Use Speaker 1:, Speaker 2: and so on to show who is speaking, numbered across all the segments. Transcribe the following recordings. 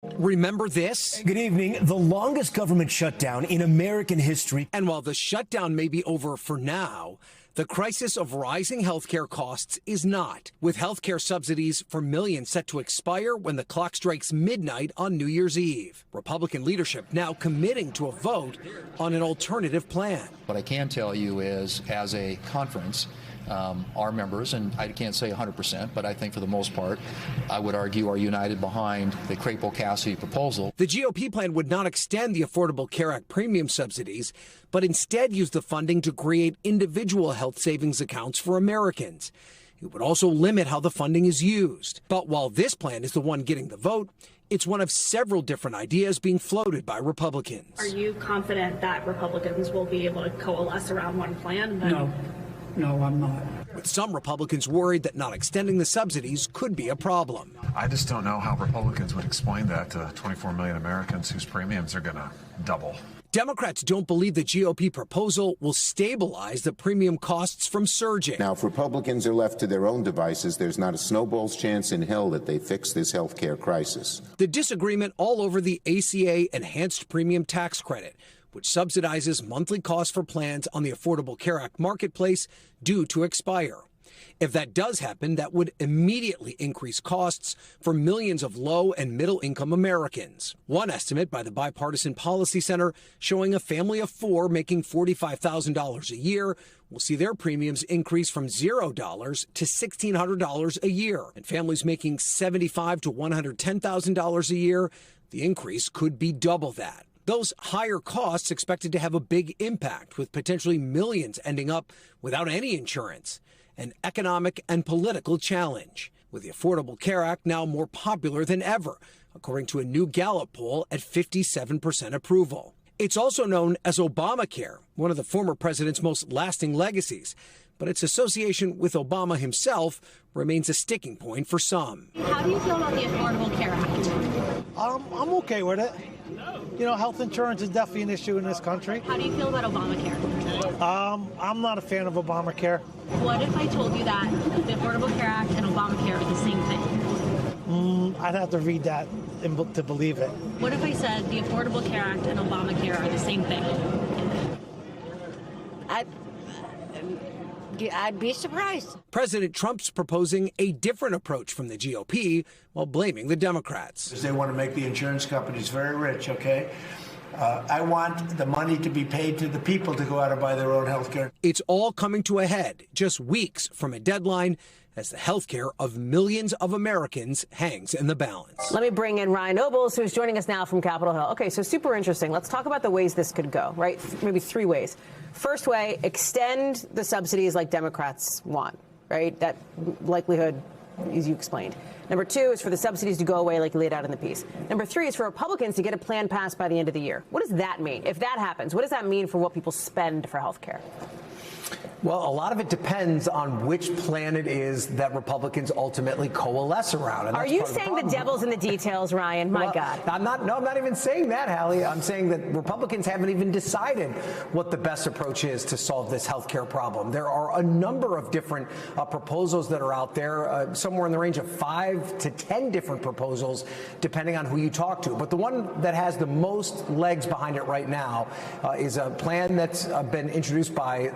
Speaker 1: Remember this?
Speaker 2: Good evening. The longest government shutdown in American history.
Speaker 1: And while the shutdown may be over for now, the crisis of rising healthcare costs is not, with healthcare subsidies for millions set to expire when the clock strikes midnight on New Year's Eve. Republican leadership now committing to a vote on an alternative plan.
Speaker 3: What I can tell you is, as a conference, our members, and I can't say 100%, but I think for the most part, I would argue are united behind the Crapo-Cassidy proposal.
Speaker 1: The GOP plan would not extend the Affordable Care Act premium subsidies, but instead use the funding to create individual health savings accounts for Americans. It would also limit how the funding is used. But while this plan is the one getting the vote, it's one of several different ideas being floated by Republicans.
Speaker 4: Are you confident that Republicans will be able to coalesce around one plan?
Speaker 5: No, I'm not.
Speaker 1: With some Republicans worried that not extending the subsidies could be a problem.
Speaker 6: I just don't know how Republicans would explain that to 24 million Americans whose premiums are going to double.
Speaker 1: Democrats don't believe the GOP proposal will stabilize the premium costs from surging.
Speaker 7: Now, if Republicans are left to their own devices, there's not a snowball's chance in hell that they fix this health care crisis.
Speaker 1: The disagreement all over the ACA Enhanced Premium Tax Credit, which subsidizes monthly costs for plans on the Affordable Care Act marketplace, due to expire. If that does happen, that would immediately increase costs for millions of low and middle income Americans. One estimate by the Bipartisan Policy Center showing a family of four making $45,000 a year will see their premiums increase from $0 to $1,600 a year. And families making $75,000 to $110,000 a year, the increase could be double that. Those higher costs expected to have a big impact, with potentially millions ending up without any insurance. An economic and political challenge, with the Affordable Care Act now more popular than ever, according to a new Gallup poll at 57% approval. It's also known as Obamacare, one of the former president's most lasting legacies, but its association with Obama himself remains a sticking point for some.
Speaker 4: How do you feel about the Affordable Care Act?
Speaker 5: I'm okay with it. You know, health insurance is definitely an issue in this country.
Speaker 4: How do you feel about Obamacare?
Speaker 5: I'm not a fan of Obamacare.
Speaker 4: What if I told you that the Affordable Care Act and Obamacare are the same thing?
Speaker 5: I'd have to read that to believe it.
Speaker 4: What if I said the Affordable Care Act and Obamacare are the same thing?
Speaker 8: I'd be surprised.
Speaker 1: President Trump's proposing a different approach from the GOP while blaming the Democrats.
Speaker 9: They want to make the insurance companies very rich, okay? I want the money to be paid to the people to go out and buy their own health care.
Speaker 1: It's all coming to a head just weeks from a deadline as the health care of millions of Americans hangs in the balance.
Speaker 10: Let me bring in Ryan Nobles, who's joining us now from Capitol Hill. Okay, so super interesting. Let's talk about the ways this could go, right? Maybe three ways. First way, extend the subsidies like Democrats want, right? That likelihood, as you explained. Number two is for the subsidies to go away like you laid out in the piece. Number three is for Republicans to get a plan passed by the end of the year. What does that mean? If that happens, what does that mean for what people spend for health care?
Speaker 11: Well, a lot of it depends on which plan it is that Republicans ultimately coalesce around.
Speaker 10: Are you saying the devil's in the details, Ryan? My God.
Speaker 11: I'm not even saying that, Hallie. I'm saying that Republicans haven't even decided what the best approach is to solve this health care problem. There are a number of different proposals that are out there, somewhere in the range of 5 to 10 different proposals, depending on who you talk to. But the one that has the most legs behind it right now is a plan that's been introduced by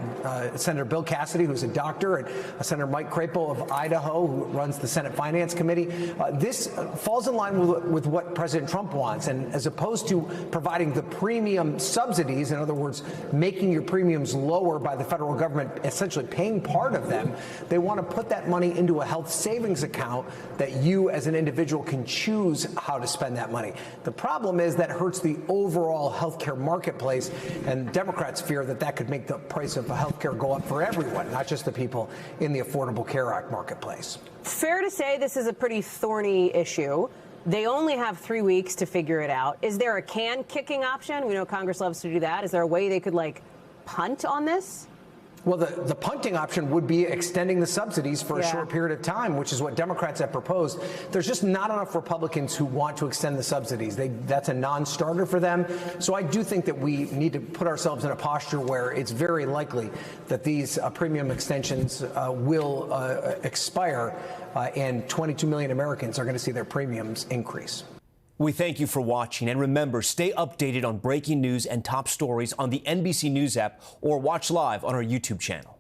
Speaker 11: Senator Bill Cassidy, who's a doctor, and Senator Mike Crapo of Idaho, who runs the Senate Finance Committee. This falls in line with what President Trump wants. And as opposed to providing the premium subsidies, in other words, making your premiums lower by the federal government, essentially paying part of them, they want to put that money into a health savings account that you as an individual can choose how to spend that money. The problem is that hurts the overall health care marketplace, and Democrats fear that that could make the price of health care go up for everyone, not just the people in the Affordable Care Act marketplace.
Speaker 10: Fair to say this is a pretty thorny issue. They only have 3 weeks to figure it out. Is there a can-kicking option? We know Congress loves to do that. Is there a way they could, punt on this?
Speaker 11: Well, the punting option would be extending the subsidies for a short period of time, which is what Democrats have proposed. There's just not enough Republicans who want to extend the subsidies. That's a non-starter for them. So I do think that we need to put ourselves in a posture where it's very likely that these premium extensions will expire, and 22 million Americans are going to see their premiums increase.
Speaker 2: We thank you for watching, and remember, stay updated on breaking news and top stories on the NBC News app or watch live on our YouTube channel.